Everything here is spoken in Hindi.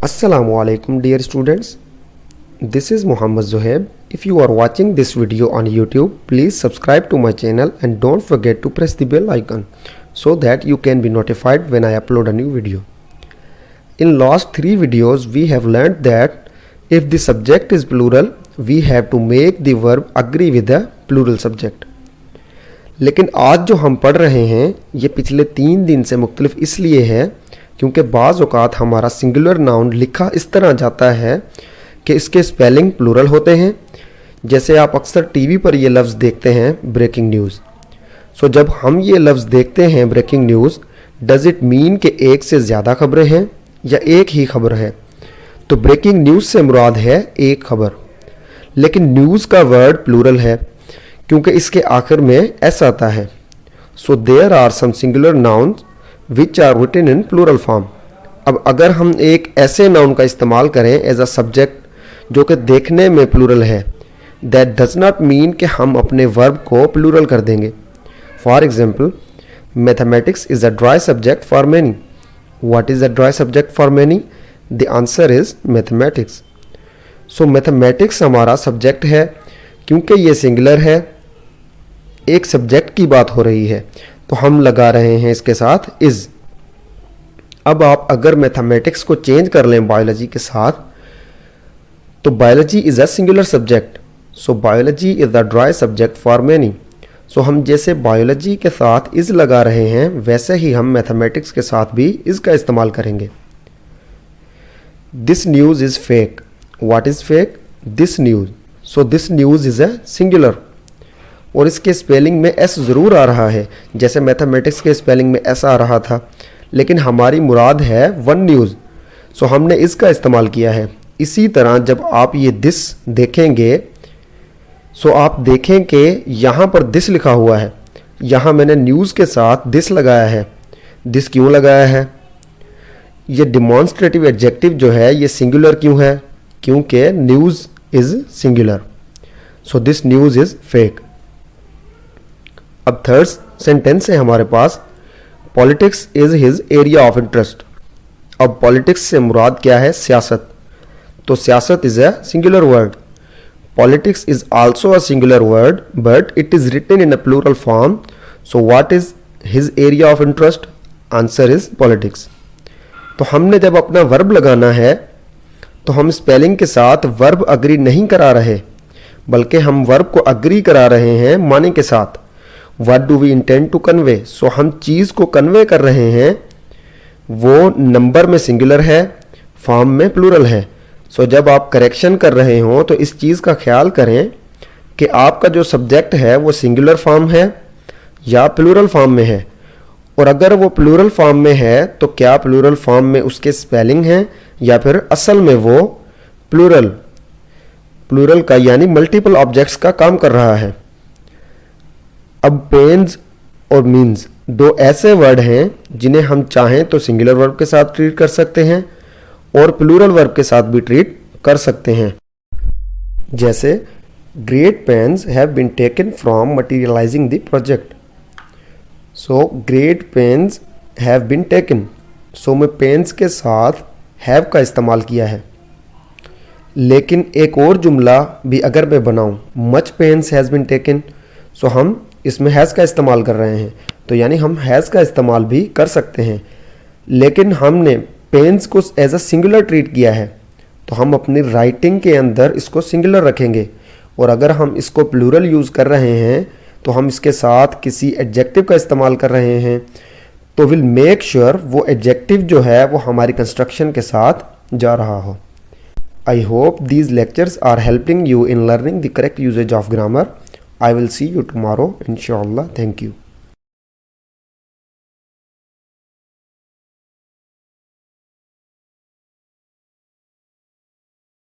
Assalamu alaikum dear students. This is Muhammad Zohaib. If you are watching this video on YouTube, please subscribe to my channel and don't forget to press the bell icon so that you can be notified when I upload a new video. In last 3 videos we have learned that if the subject is plural, we have to make the verb agree with the plural subject. लेकिन आज जो हम पढ़ रहे हैं ये पिछले 3 दिन से मुख्तलिफ इसलिए है क्योंकि बाज़ औक़ात हमारा सिंगुलर नाउन लिखा इस तरह जाता है कि इसके स्पेलिंग प्लूरल होते हैं। जैसे आप अक्सर टीवी पर ये लफ्ज़ देखते हैं ब्रेकिंग न्यूज़। सो जब हम ये लफ्ज़ देखते हैं breaking news, does it mean कि एक से ज़्यादा खबरें हैं या एक ही खबर है? तो ब्रेकिंग न्यूज़ से मुराद है एक खबर, लेकिन न्यूज़ का वर्ड प्लूरल है क्योंकि इसके आखिर में एस आता है। So there are some singular nouns which are written in plural form. अब अगर हम एक ऐसे नाउन का इस्तेमाल करें एज अ सब्जेक्ट जो कि देखने में प्लूरल है, दैट डज नॉट मीन कि हम अपने वर्ब को प्लूरल कर देंगे। For example, mathematics is a dry subject for many. What is a dry subject for many? The answer is mathematics. So mathematics हमारा सब्जेक्ट है क्योंकि ये सिंगुलर है, एक सब्जेक्ट की बात हो रही है, तो हम लगा रहे हैं इसके साथ इज़। अब आप अगर मैथमेटिक्स को चेंज कर लें बायोलॉजी के साथ, तो biology is a singular subject, so biology is a dry subject for many. So हम जैसे बायोलॉजी के साथ इज़ लगा रहे हैं वैसे ही हम मैथमेटिक्स के साथ भी इज़ का इस्तेमाल करेंगे। This news is fake. What is fake? This news. So this news is a singular और इसके स्पेलिंग में एस ज़रूर आ रहा है, जैसे मैथमेटिक्स के स्पेलिंग में एस आ रहा था, लेकिन हमारी मुराद है वन न्यूज़, सो हमने इसका इस्तेमाल किया है। इसी तरह जब आप ये दिस देखेंगे, सो आप देखें कि यहाँ पर दिस लिखा हुआ है, यहाँ मैंने न्यूज़ के साथ दिस लगाया है। दिस क्यों लगाया है? ये डिमॉन्स्ट्रेटिव एडजेक्टिव जो है ये सिंगुलर क्यों है? क्योंकि news is singular. So this news is fake. अब थर्ड सेंटेंस है हमारे पास, politics is his area of interest. अब पॉलिटिक्स से मुराद क्या है? सियासत। तो सियासत is a singular word. Politics is also a singular word but it is written in a plural form. So what is his area of interest? Answer is politics. तो हमने जब अपना वर्ब लगाना है तो हम स्पेलिंग के साथ वर्ब अग्री नहीं करा रहे, बल्कि हम वर्ब को अग्री करा रहे हैं माने के साथ। What do we intend to convey? सो हम चीज़ को कन्वे कर रहे हैं, वो नंबर में सिंगुलर है, फॉर्म में प्लूरल है। सो जब आप करेक्शन कर रहे हो तो इस चीज़ का ख्याल करें कि आपका जो सब्जेक्ट है वो सिंगुलर फॉर्म है या प्लूरल फॉर्म में है, और अगर वो प्लूरल फॉर्म में है तो क्या प्लूरल फॉर्म में उसके स्पेलिंग हैं या फिर असल में वो प्लूरल का यानी मल्टीपल ऑब्जेक्ट्स का काम कर रहा है। अब पेन्स और मीन्स दो ऐसे वर्ड हैं जिन्हें हम चाहें तो सिंगुलर वर्ब के साथ ट्रीट कर सकते हैं और प्लूरल वर्ब के साथ भी ट्रीट कर सकते हैं। जैसे great pains have been taken from materializing the project. So great pains have been taken. So मैं पेन्स के साथ हैव का इस्तेमाल किया है, लेकिन एक और जुमला भी अगर मैं बनाऊं, much pains has been taken, so हम इसमें हैज़ का इस्तेमाल कर रहे हैं, तो यानी हम हैज़ का इस्तेमाल भी कर सकते हैं, लेकिन हमने पेन्स को एज अ सिंगुलर ट्रीट किया है, तो हम अपनी राइटिंग के अंदर इसको सिंगुलर रखेंगे। और अगर हम इसको प्लूरल यूज़ कर रहे हैं तो हम इसके साथ किसी एडजेक्टिव का इस्तेमाल कर रहे हैं, तो विल मेक श्योर वो एडजेक्टिव जो है वो हमारी कंस्ट्रक्शन के साथ जा रहा हो। I hope these lectures are helping you in learning the correct usage of grammar. I will see you tomorrow, inshallah. Thank you.